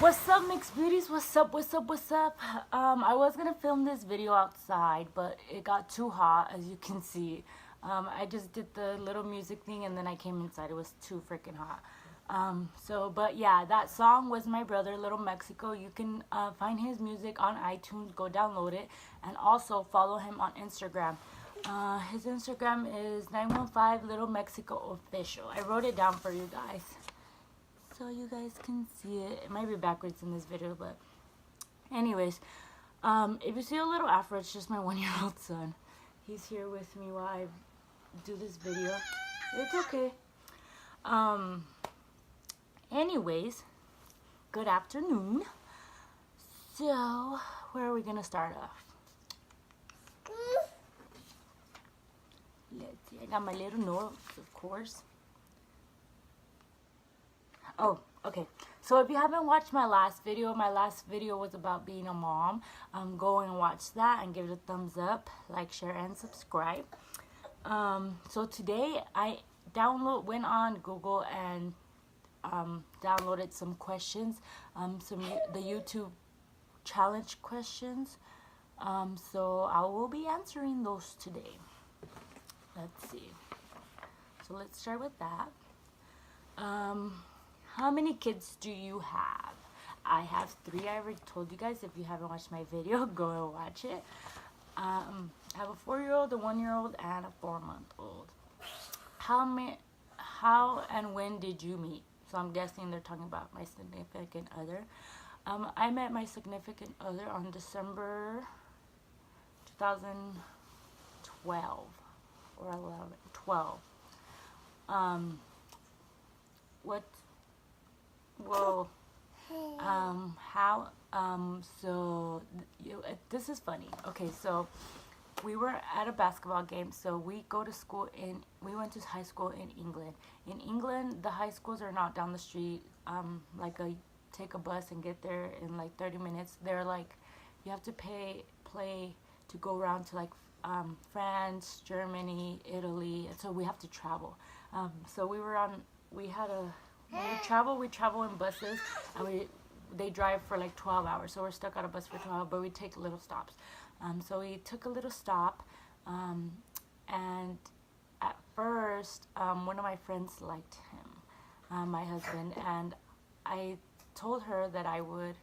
What's up, mixed beauties? What's up, what's up, what's up? I was gonna film this video outside, but it got too hot, as you can see. I just did the little music thing and then I came inside. It was too freaking hot. But yeah, that song was my brother, Little Mexico. You can find his music on iTunes. Go download it. And also follow him on Instagram. His Instagram is 915 Little Mexico Official. I wrote it down for you guys, so you guys can see it. It might be backwards in this video, but anyways, if you see a little afro, it's just my 1-year-old son. He's here with me while I do this video. It's okay. Anyways, good afternoon. So where are we gonna start off? Let's see. I got my little notes, of course. Oh, okay. So if you haven't watched my last video was about being a mom. Go and watch that and give it a thumbs up, like, share, and subscribe. So today I went on Google and downloaded some questions, the YouTube challenge questions. So I will be answering those today. Let's see. So let's start with that. How many kids do you have? I have 3. I already told you guys. If you haven't watched my video, go and watch it. I have a 4-year-old, a 1-year-old, and a 4-month-old. How and when did you meet? So I'm guessing they're talking about my significant other. I met my significant other on December 2012 or 12. This is funny. Okay, so we were at a basketball game. So we went to high school in England. In England, the high schools are not down the street. Take a bus and get there in like 30 minutes. They're like, you have to play to go around to like France, Germany, Italy. And so we have to travel. So we travel in buses, and they drive for like 12 hours. So we're stuck on a bus for 12 hours, but we take little stops. So we took a little stop, and at first, one of my friends liked him, my husband, and I told her that I would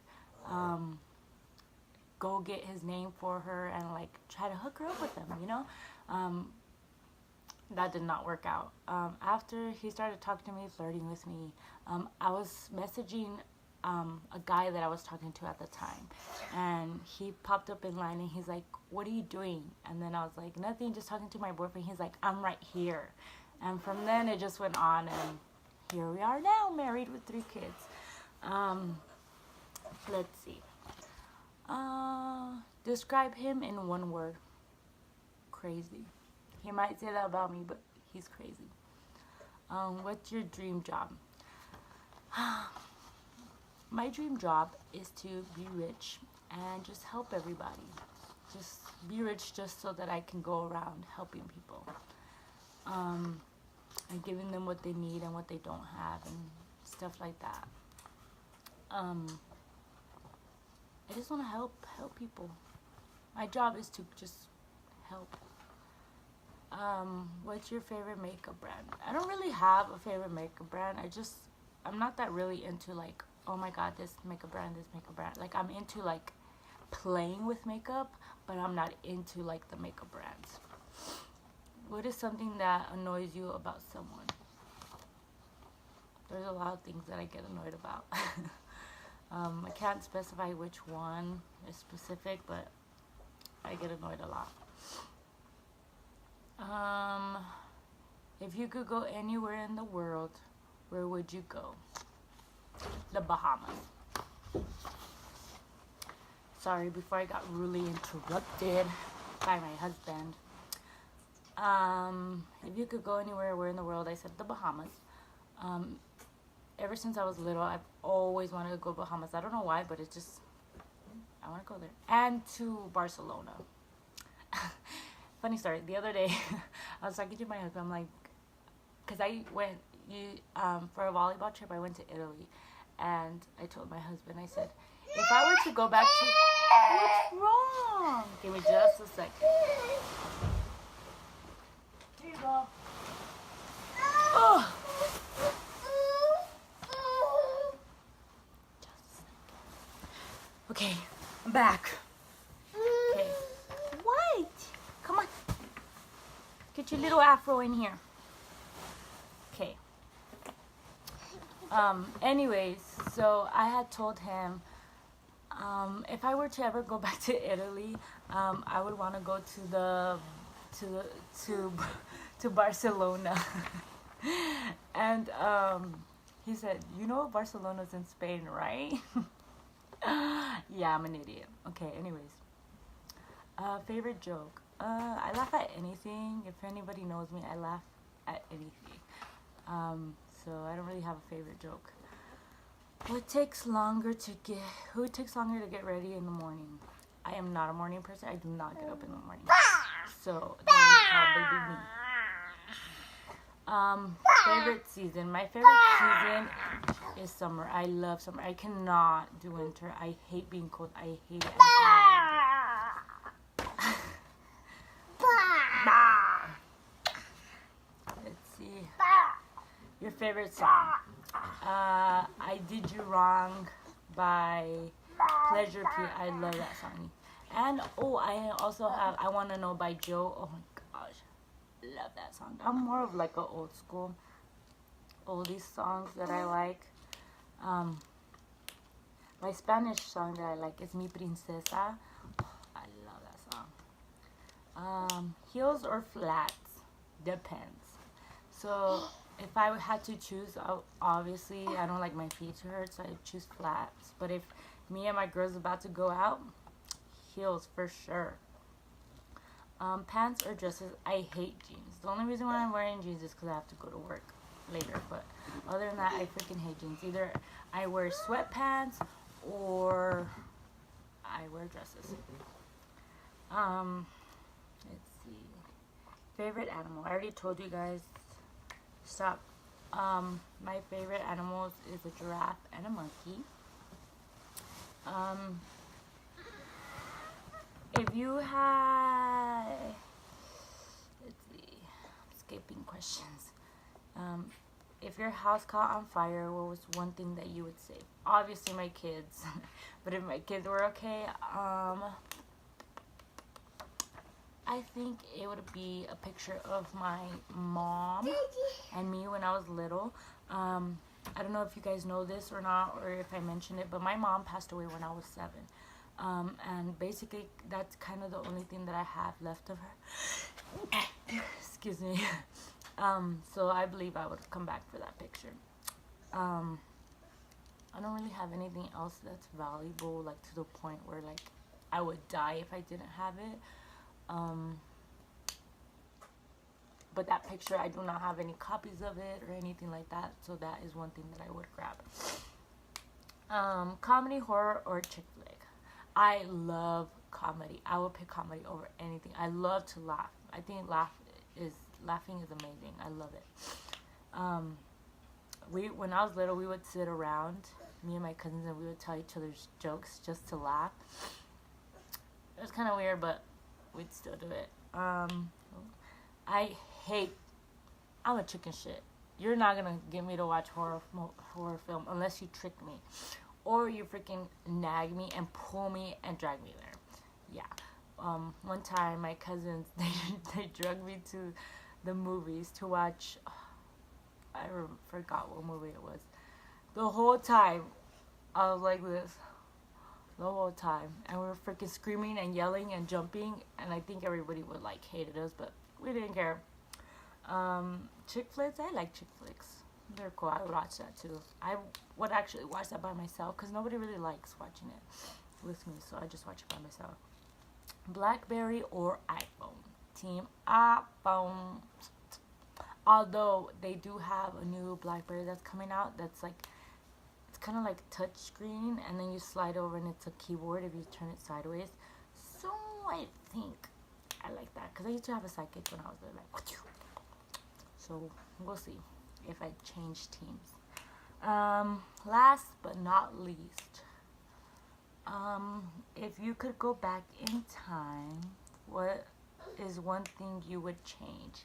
go get his name for her and like try to hook her up with him, you know. That did not work out. After he started talking to me, flirting with me, I was messaging a guy that I was talking to at the time, and he popped up in line and he's like, "What are you doing?" And then I was like, "Nothing, just talking to my boyfriend." He's like, "I'm right here." And from then it just went on, and here we are now, married with 3 kids. Let's see. Describe him in 1 word. Crazy. He might say that about me, but he's crazy. What's your dream job? My dream job is to be rich and just help everybody. Just be rich just so that I can go around helping people. And giving them what they need and what they don't have and stuff like that. I just want to help people. My job is to just help. What's your favorite makeup brand? I don't really have a favorite makeup brand. I'm not that really into like, oh my god, this makeup brand. Like, I'm into like playing with makeup, but I'm not into like the makeup brands. What is something that annoys you about someone? There's a lot of things that I get annoyed about. I can't specify which one is specific, but I get annoyed a lot. If you could go anywhere in the world, where would you go? The Bahamas. Sorry, before I got rudely interrupted by my husband. If you could go anywhere, where in the world? I said the Bahamas. Ever since I was little, I've always wanted to go to Bahamas. I don't know why, but it's just, I want to go there. And to Barcelona. Funny story. The other day, I was talking to my husband. I'm like, because I went for a volleyball trip. I went to Italy, And I told my husband, I said, if I were to go back to... What's wrong? Give me just a second. Here you go. Oh. Just a second. Okay, I'm back. Okay. What? Come on. Get your little afro in here. Okay. Anyways, so I had told him if I were to ever go back to Italy, I would want to go to Barcelona. And he said, you know Barcelona's in Spain, right? Yeah, I'm an idiot. Okay, anyways. Favorite joke. I laugh at anything. If anybody knows me, I laugh at anything. So I don't really have a favorite joke. Who takes longer to get ready in the morning? I am not a morning person. I do not get up in the morning. So that would probably be me. Favorite season. My favorite season is summer. I love summer. I cannot do winter. I hate being cold. I hate it. Let's see. Your favorite song? I Did You Wrong by Pleasure P. I love that song. And I also have I Wanna Know by Joe. Oh my gosh, love that song. I'm more of like a old school oldies songs that I like. My Spanish song that I like is Mi Princesa. I love that song. Heels or flats? Depends. So if I had to choose, obviously I don't like my feet to hurt, so I choose flats. But if me and my girl's about to go out, heels for sure. Pants or dresses? I hate jeans. The only reason why I'm wearing jeans is because I have to go to work later. But other than that, I freaking hate jeans. Either I wear sweatpants or I wear dresses. Let's see. Favorite animal? I already told you guys. Stop. My favorite animals is a giraffe and a monkey. If you had, let's see, I'm skipping questions. If your house caught on fire, what was one thing that you would save? Obviously my kids. But if my kids were okay, I think it would be a picture of my mom and me when I was little. I don't know if you guys know this or not, or if I mentioned it, but my mom passed away when I was 7. And basically, that's kind of the only thing that I have left of her. Excuse me. So I believe I would come back for that picture. I don't really have anything else that's valuable, like to the point where like I would die if I didn't have it. But that picture, I do not have any copies of it or anything like that, so that is one thing that I would grab. Comedy, horror, or chick flick? I love comedy. I would pick comedy over anything. I love to laugh. I think laughing is amazing. I love it. When I was little, we would sit around, me and my cousins, and we would tell each other's jokes just to laugh. It was kind of weird, but we'd still do it. I'm a chicken shit. You're not gonna get me to watch horror film unless you trick me, or you freaking nag me and pull me and drag me there. Yeah. One time my cousins they dragged me to the movies to watch. I forgot what movie it was. The whole time I was like this. The whole time, and we were freaking screaming and yelling and jumping, and I think everybody would like hated us, but we didn't care. Chick flicks, I like chick flicks. They're cool. I would watch that too. I would actually watch that by myself because nobody really likes watching it with me, so I just watch it by myself. BlackBerry or iPhone? Team iPhone. Although they do have a new BlackBerry that's coming out that's like, it's kind of like touch screen, and then you slide over and it's a keyboard if you turn it sideways. So I think I like that because I used to have a sidekick when I was there, like. So we'll see if I change teams. Last but not least, if you could go back in time, what is one thing you would change?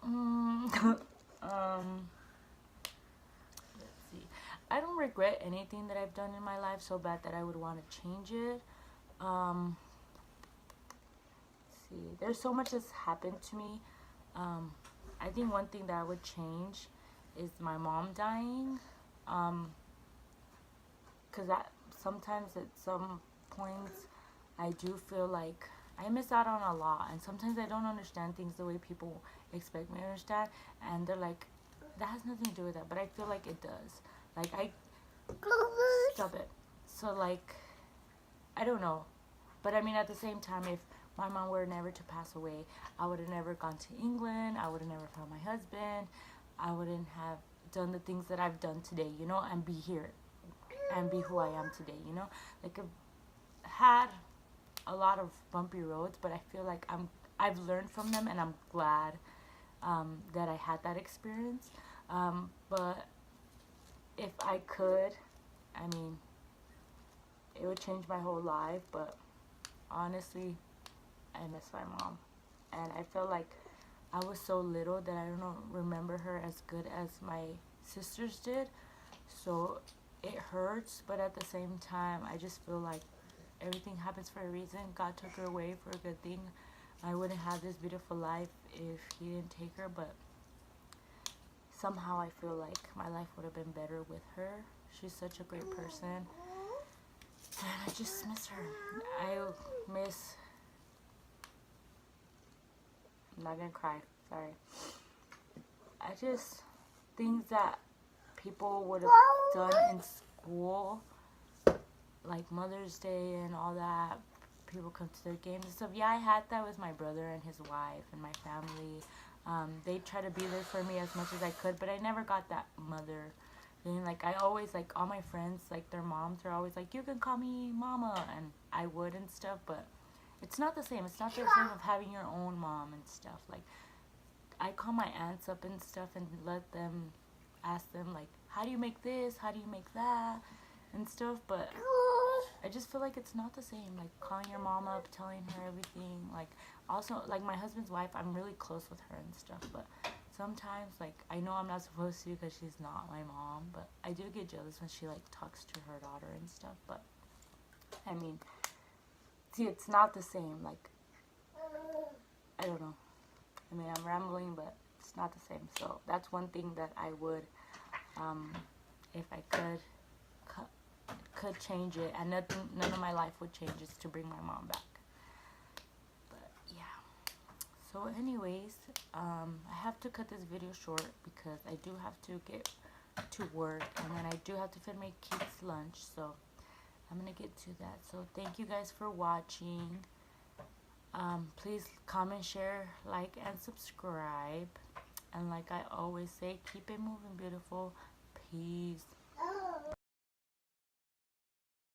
Let's see. I don't regret anything that I've done in my life so bad that I would want to change it. Let's see. There's so much that's happened to me. I think one thing that I would change is my mom dying. Because sometimes at some points I do feel like I miss out on a lot, and sometimes I don't understand things the way people expect me to understand, and they're like, that has nothing to do with that, but I feel like it does. Like, stop it. So, like, I don't know. But I mean, at the same time, if my mom were never to pass away, I would have never gone to England, I would have never found my husband, I wouldn't have done the things that I've done today, you know, and be here and be who I am today, you know. Like, I've had a lot of bumpy roads, but I feel like I've learned from them, and I'm glad that I had that experience. But if I could, I mean, it would change my whole life, but honestly, I miss my mom. And I feel like I was so little that I don't remember her as good as my sisters did. So it hurts, but at the same time, I just feel like everything happens for a reason. God took her away for a good thing. I wouldn't have this beautiful life if he didn't take her, but somehow I feel like my life would have been better with her. She's such a great person, and I just miss her. I'm not gonna cry, sorry. I just, things that people would have done in school, like Mother's Day and all that, people come to their games and stuff. Yeah, I had that with my brother and his wife and my family. They tried to be there for me as much as I could, but I never got that mother thing. Like, I always, like, all my friends, like, their moms are always like, you can call me mama, and I would and stuff, but it's not the same. It's not the same of having your own mom and stuff. Like, I call my aunts up and stuff and ask them, like, how do you make this? How do you make that? And stuff, but I just feel like it's not the same. Like, calling your mom up, telling her everything. Like, also, like, my husband's wife, I'm really close with her and stuff, but sometimes, like, I know I'm not supposed to because she's not my mom, but I do get jealous when she, like, talks to her daughter and stuff. But I mean, see, it's not the same. Like, I don't know. I mean, I'm rambling, but it's not the same. So that's one thing that I would, if I could change it, and none of my life would change, is to bring my mom back. But yeah. So anyways, I have to cut this video short because I do have to get to work, and then I do have to feed my kids lunch, so I'm gonna get to that. So thank you guys for watching. Please comment, share, like, and subscribe. And like I always say, keep it moving, beautiful. Peace.